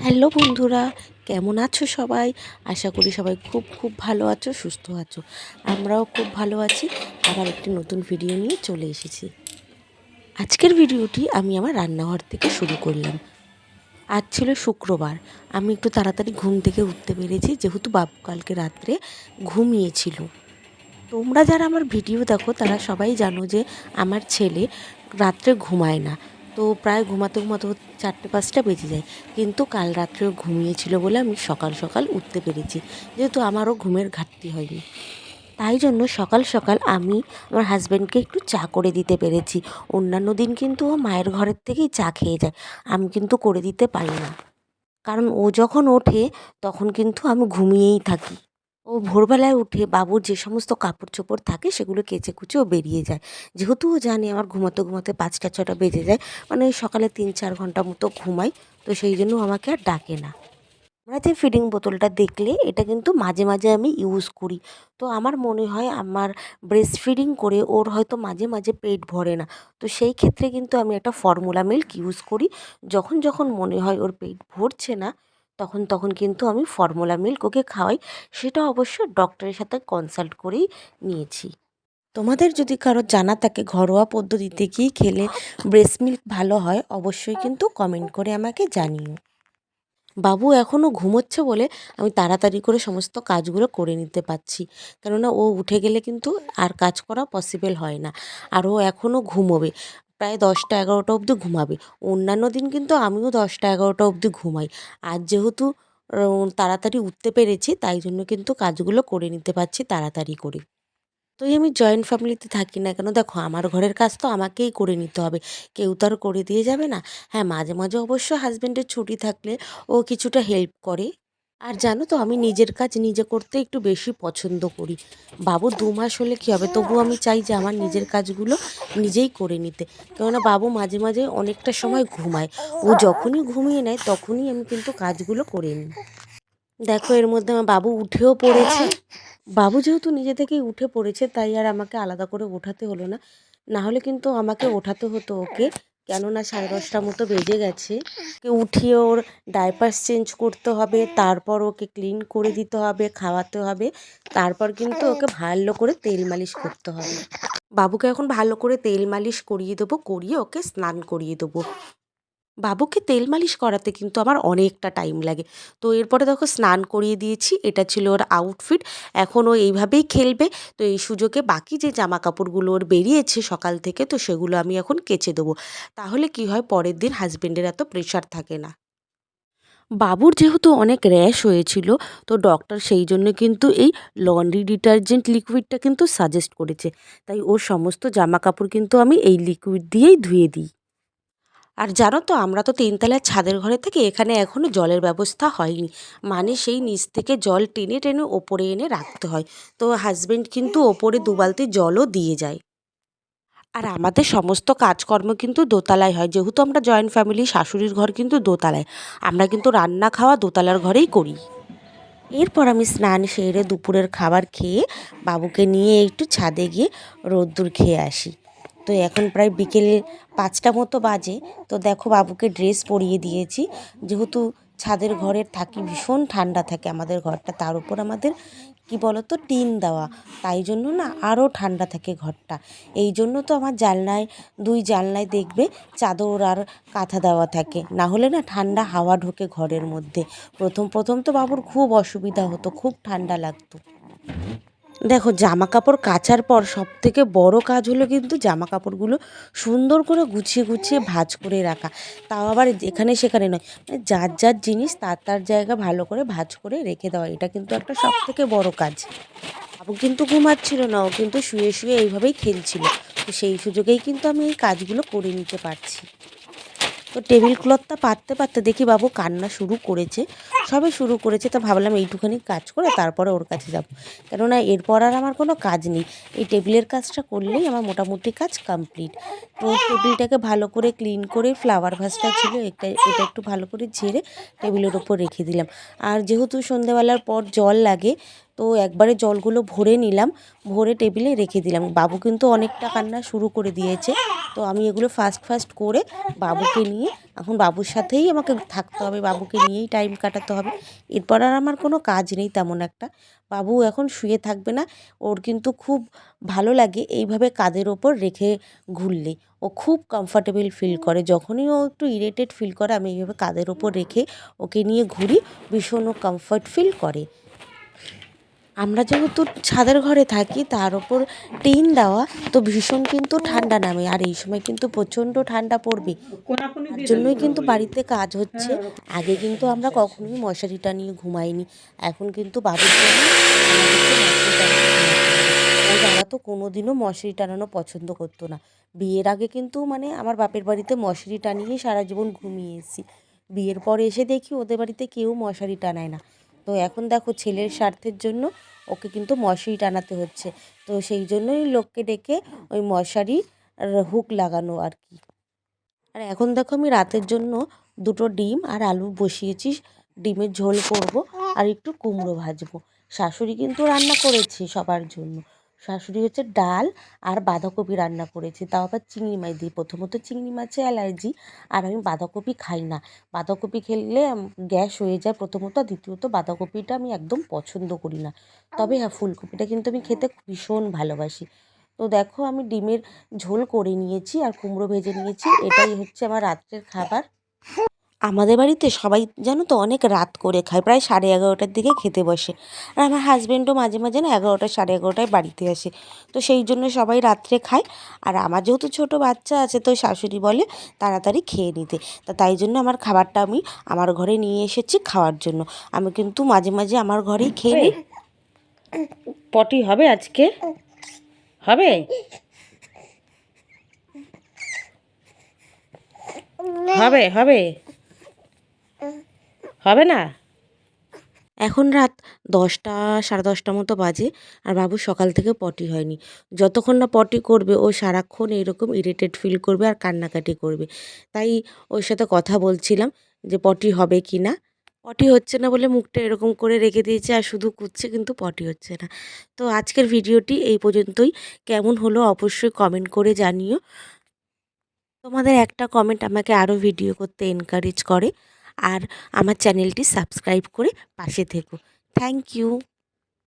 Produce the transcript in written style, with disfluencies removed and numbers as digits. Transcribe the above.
Hello বন্ধুরা, কেমন আছো সবাই? আশা করি সবাই খুব খুব ভালো আছো, সুস্থ আছো। আমরাও খুব ভালো আছি। আবার একটি নতুন ভিডিও নিয়ে চলে এসেছি। আজকের ভিডিওটি আমি আমার রান্নাঘর থেকে শুরু করলাম। আজ ছিল শুক্রবার। আমি একটু তাড়াতাড়ি ঘুম থেকে উঠতে পেরেছি, যেহেতু বাবু কালকে রাত্রে ঘুমিয়েছিল। তোমরা যারা আমার ভিডিও দেখো তারা সবাই জানো যে আমার ছেলে রাত্রে ঘুমায় না। তো প্রায় ঘুমাতে ঘুমাতে 4টে-5টা বেজে যায়। কিন্তু কাল রাত্রেও ঘুমিয়েছিল বলে আমি সকাল সকাল উঠতে পেরেছি, যেহেতু আমারও ঘুমের ঘাটতি হয়নি। তাই জন্য সকাল সকাল আমি আমার হাজব্যান্ডকে একটু চা করে দিতে পেরেছি। অন্যান্য দিন কিন্তু ও মায়ের ঘরের থেকেই চা খেয়ে যায়, আমি কিন্তু করে দিতে পারি না। কারণ ও যখন ওঠে তখন কিন্তু আমি ঘুমিয়েই থাকি। ও ভোরবেলায় উঠে বাবুর যে সমস্ত কাপড় চোপড় থাকে সেগুলো কেচে কুচে ও বেরিয়ে যায়। যেহেতু ও জানে আমার ঘুমাতে ঘুমাতে 5টা-6টা বেজে যায়, মানে ওই সকালে 3-4 ঘন্টা মতো ঘুমাই, তো সেই জন্য আমাকে আর ডাকে না। আমরা যে ফিডিং বোতলটা দেখলে এটা কিন্তু মাঝে মাঝে আমি ইউজ করি। তো আমার মনে হয় আমার ব্রেস্ট ফিডিং করে ওর হয়তো মাঝে মাঝে পেট ভরে না। তো সেই ক্ষেত্রে কিন্তু আমি একটা ফর্মুলা মিল্ক ইউজ করি। যখন যখন মনে হয় ওর পেট ভরছে না, তখন তখন কিন্তু আমি ফর্মুলা মিল্ক ওকে খাওয়াই। সেটা অবশ্য ডক্টরের সাথে কনসাল্ট করেই নিয়েছি। তোমাদের যদি কারো জানা থাকে ঘরোয়া পদ্ধতিতে কী খেলে ব্রেস্ট মিল্ক ভালো হয়, অবশ্যই কিন্তু কমেন্ট করে আমাকে জানিও। বাবু এখনও ঘুমোচ্ছে বলে আমি তাড়াতাড়ি করে সমস্ত কাজগুলো করে নিতে পারছি। কেননা ও উঠে গেলে কিন্তু আর কাজ করা পসিবল হয় না। আর ও এখনও ঘুমোবে, প্রায় 10টা-11টা অবধি ঘুমাবে। অন্যান্য দিন কিন্তু আমিও 10টা-11টা অবধি ঘুমাই। আজ যেহেতু তাড়াতাড়ি উঠতে পেরেছি, তাই জন্য কিন্তু কাজগুলো করে নিতে পারছি তাড়াতাড়ি করে। তোই আমি জয়েন্ট ফ্যামিলিতে থাকি না কেন, দেখো আমার ঘরের কাজ তো আমাকেই করে নিতে হবে, কেউ তো আর করে দিয়ে যাবে না। হ্যাঁ, মাঝে মাঝে অবশ্য হাজব্যান্ডের ছুটি থাকলে ও কিছুটা হেল্প করে। আর জানো তো আমি নিজের কাজ নিজে করতে একটু বেশি পছন্দ করি। বাবু 2 মাস হলে কী হবে, তবুও আমি চাই যে আমার নিজের কাজগুলো নিজেই করে নিতে। কেননা বাবু মাঝে মাঝে অনেকটা সময় ঘুমায়। ও যখনই ঘুমিয়ে নেয় তখনই আমি কিন্তু কাজগুলো করে নিই। দেখো এর মধ্যে আমার বাবু উঠেও পড়েছে। বাবু যেহেতু নিজে থেকেই উঠে পড়েছে, তাই আর আমাকে আলাদা করে ওঠাতে হলো না। না হলে কিন্তু আমাকে ওঠাতে হতো ওকে, কেননা 10:30টার মতো বেজে গেছে। ওকে উঠিয়ে ওর ডাইপার্স চেঞ্জ করতে হবে, তারপর ওকে ক্লিন করে দিতে হবে, খাওয়াতে হবে, তারপর কিন্তু ওকে ভালো করে তেল মালিশ করতে হবে। বাবুকে এখন ভালো করে তেল মালিশ করিয়ে দেবো, করিয়ে ওকে স্নান করিয়ে দেবো। বাবুকে তেল মালিশ করাতে কিন্তু আমার অনেকটা টাইম লাগে। তো এরপরে দেখো স্নান করিয়ে দিয়েছি, এটা ছিল ওর আউটফিট। এখন ও এইভাবেই খেলবে। তো এই সুযোগে বাকি যে জামা কাপড়গুলো ওর বেরিয়েছে সকাল থেকে, তো সেগুলো আমি এখন কেচে দেবো। তাহলে কি হয়, পরের দিন হাজবেন্ডের এত প্রেশার থাকে না। বাবুর যেহেতু অনেক র্যাশ হয়েছিল, তো ডক্টর সেই জন্য কিন্তু এই লন্ড্রি ডিটারজেন্ট লিকুইডটা কিন্তু সাজেস্ট করেছে। তাই ওর সমস্ত জামা কাপড় কিন্তু আমি এই লিকুইড দিয়েই ধুয়ে দিই। আর জানো তো আমরা তো 3 তলায় ছাদের ঘরে থেকে এখানে এখনও জলের ব্যবস্থা হয়নি, মানে সেই নিচ থেকে জল টেনে টেনে ওপরে এনে রাখতে হয়। তো হাজবেন্ড কিন্তু ওপরে 2 বালতি জলও দিয়ে যায়। আর আমাদের সমস্ত কাজকর্ম কিন্তু দোতলায় হয়, যেহেতু আমরা জয়েন্ট ফ্যামিলি, শাশুড়ির ঘর কিন্তু দোতলায়। আমরা কিন্তু রান্না খাওয়া দোতলার ঘরেই করি। এরপর আমি স্নান সেরে দুপুরের খাবার খেয়ে বাবুকে নিয়ে একটু ছাদে গিয়ে রোদ্দুর খেয়ে আসি। তো এখন প্রায় বিকেল 5টা মতো বাজে। তো দেখো বাবুকে ড্রেস পরিয়ে দিয়েছি। যেহেতু ছাদের ঘরে থাকি, ভীষণ ঠান্ডা থাকে আমাদের ঘরটা, তার উপর আমাদের কি বলতো টিন দেওয়া, তাই জন্য না আরও ঠান্ডা থাকে ঘরটা। এই জন্য তো আমার জানলায় 2 জানলায় দেখবে চাদর আর কাঁথা দেওয়া থাকে, না হলে না ঠান্ডা হাওয়া ঢোকে ঘরের মধ্যে। প্রথম প্রথম তো বাবুর খুব অসুবিধা হতো, খুব ঠান্ডা লাগতো। দেখো জামা কাপড় কাচার পর সবথেকে বড় কাজ হলো কিন্তু জামা কাপড়গুলো সুন্দর করে গুছিয়ে গুছিয়ে ভাঁজ করে রাখা। তাও আবার এখানে সেখানে নয়, মানে যার যার জিনিস তার তার জায়গা ভালো করে ভাঁজ করে রেখে দেওয়া, এটা কিন্তু একটা সবথেকে বড় কাজ। বাবু কিন্তু ঘুমাচ্ছিল না, ও কিন্তু শুয়ে শুয়ে এইভাবেই খেলছিল। তো সেই সুযোগেই কিন্তু আমি এই কাজগুলো করে নিতে পারছি। তো টেবিল ক্লথটা পাততে পাততে দেখি বাবু কান্না শুরু করেছে, সবে শুরু করেছে। তো ভাবলাম এইটুখানি কাজ করে তারপরে ওর কাছে যাব, কেননা এরপর আর আমার কোনো কাজ নেই। এই টেবিলের কাজটা করলেই আমার মোটামুটি কাজ কমপ্লিট। তো টেবিলটাকে ভালো করে ক্লিন করে, ফ্লাওয়ার ভাসটা ছিল এটা এটা একটু ভালো করে ঝেড়ে টেবিলের ওপর রেখে দিলাম। আর যেহেতু সন্ধেবেলার পর জল লাগে, তো একবারে জলগুলো ভরে নিলাম, ভরে টেবিলে রেখে দিলাম। বাবু কিন্তু অনেকটা কান্না শুরু করে দিয়েছে, তো আমি এগুলো ফাস্ট করে বাবুকে নিয়ে এখন বাবুর সাথেই আমাকে থাকতে হবে, বাবুকে নিয়েই টাইম কাটাতে হবে। এরপর আর আমার কোনো কাজ নেই তেমন একটা। বাবু এখন শুয়ে থাকবে না, ওর কিন্তু খুব ভালো লাগে এইভাবে কাঁধের ওপর রেখে ঘুরলে। ও খুব কমফর্টেবল ফিল করে, যখনই ও একটু ইরিটেট ফিল করে আমি এইভাবে কাঁধের ওপর রেখে ওকে নিয়ে ঘুরি, ভীষণ ও কমফর্ট ফিল করে। আমরা যেহেতু ছাদের ঘরে থাকি, তার ওপর টিন দেওয়া, তো ভীষণ কিন্তু ঠান্ডা নামে, আর এই সময় কিন্তু প্রচণ্ড ঠান্ডা পড়বে। তার জন্যই কিন্তু বাড়িতে কাজ হচ্ছে। আগে কিন্তু আমরা কখনোই মশারি টানিয়ে ঘুমাইনি, এখন কিন্তু বাবুর জন্য আমাদেরকে মশারি টানিয়ে ঘুমাতে হবে। ও বাবা তো কোনোদিনও মশারি টানানো পছন্দ করতো না। বিয়ের আগে কিন্তু মানে আমার বাপের বাড়িতে মশারি টানিয়ে সারা জীবন ঘুমিয়ে এসেছি। বিয়ের পরে এসে দেখি ওদের বাড়িতে কেউ মশারি টানায় না। তো এখন দেখো ছেলের স্বার্থের জন্য ওকে কিন্তু মশারি টানাতে হচ্ছে। তো সেই জন্যই লোককে ডেকে ওই মশারি হুক লাগানো আর কি। আর এখন দেখো আমি রাতের জন্য দুটো ডিম আর আলু বসিয়েছি, ডিমের ঝোল করব আর একটু কুমড়ো ভাজবো। শাশুড়ি কিন্তু রান্না করেছে সবার জন্য। শাশুড়ি হচ্ছে ডাল আর বাঁধাকপি রান্না করেছে, তাও আবার চিংড়ি মাছ দিয়ে। প্রথমত চিংড়ি মাছে অ্যালার্জি, আর আমি বাঁধাকপি খাই না। বাঁধাকপি খেলে গ্যাস হয়ে যায় প্রথমত, আর দ্বিতীয়ত বাঁধাকপিটা আমি একদম পছন্দ করি না। তবে হ্যাঁ, ফুলকপিটা কিন্তু আমি খেতে ভীষণ ভালোবাসি। তো দেখো আমি ডিমের ঝোল করে নিয়েছি আর কুমড়ো ভেজে নিয়েছি, এটাই হচ্ছে আমার রাত্রের খাবার। আমাদের বাড়িতে সবাই জানো তো অনেক রাত করে খায়, প্রায় 11:30টার দিকে খেতে বসে। আর আমার হাজব্যান্ডও মাঝে মাঝে না 11টা 11:30টায় বাড়িতে আসে, তো সেই জন্য সবাই রাত্রে খায়। আর আমার যেহেতু ছোটো বাচ্চা আছে, তো শাশুড়ি বলে তাড়াতাড়ি খেয়ে নিতে, তাই জন্য আমার খাবারটা আমি আমার ঘরে নিয়ে এসেছি খাওয়ার জন্য। আমি কিন্তু মাঝে মাঝে আমার ঘরেই খেয়ে নিই। পটি হবে আজকে? হবে? হবে হবে হবে না? এখন রাত 10টা 10:30 মতো বাজে, আর বাবু সকাল থেকে পটি হয়নি। যতক্ষণ না পটি করবে ও সারাক্ষণ এরকম ইরিটেট ফিল করবে আর কান্নাকাটি করবে। তাই ওর সাথে কথা বলছিলাম যে পটি হবে কি না। পটি হচ্ছে না বলে মুখটা এরকম করে রেখে দিয়েছে আর শুধু কুঁদছে, কিন্তু পটি হচ্ছে না। তো আজকের ভিডিওটি এই পর্যন্তই। কেমন হলো অবশ্যই কমেন্ট করে জানিও। তোমাদের একটা কমেন্ট আমাকে আরও ভিডিও করতে এনকারেজ করে। আর আমার চ্যানেলটি সাবস্ক্রাইব করে পাশে থেকো। Thank you.